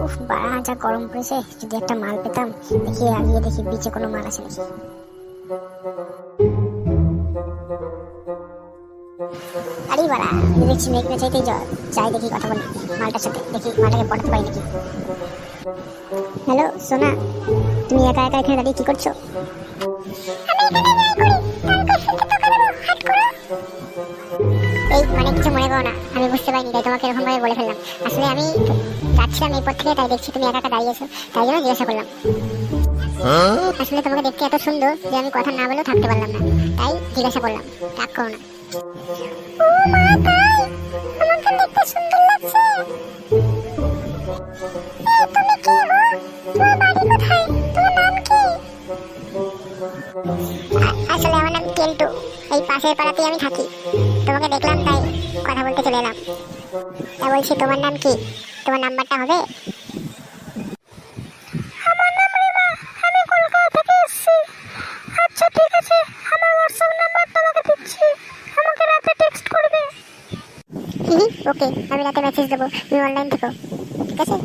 উফ বাড়া যা গরম পড়েছে, যদি একটা মাল পেতাম। দেখি আগিয়ে দেখি বিচে কোনো মাল আছে নাকি। আরে বাড়া, দেখছি মেঘ না চাইতেই যাই দেখি কথা বলি মালটার সাথে, দেখি মালটাকে পড়তে পারি নাকি। হ্যালো সোনা, তুমি একা একা এখানে দাঁড়িয়ে কি করছো? এই মানে কিছু মনে করো না, আমি বুঝতে পারিনি তাই তোমাকে এরকম ভাবে বলে ফেললাম। আসলে আমি যাচ্ছিলাম এই পথ থেকে, তাই দেখছি তুমি একা একা দাঁড়িয়েছো, তাই জন্য জিজ্ঞাসা করলাম। আসলে তোমাকে দেখতে এত সুন্দর যে আমি কথা না বলেও থাকতে পারলাম না, তাই জিজ্ঞাসা করলাম। রাগ করো না। ও মা, তাই আমাকে দেখতে সুন্দর লাগছে। তুমি কে গো? তোমার বাড়ি কোথায়? তোমার নাম কি? আসলে আমার নাম কেলটু, এই পাশের পাড়াতেই আমি থাকি। তোমাকে দেখলাম তাই কথা বলতে চলে এলাম। তা বলছি তোমার নাম কি? তোমার নাম্বারটা হবে? আমার নাম রিমা, আমি কলকাতা থেকে এসেছি। আচ্ছা ঠিক আছে, আমার হোয়াটসঅ্যাপ নাম্বার তোমাকে দিচ্ছি, আমাকে রাতে টেক্সট করবে। ওকে, আমি রাতে মেসেজ দেবো, তুমি অনলাইন থেকো, ঠিক আছে?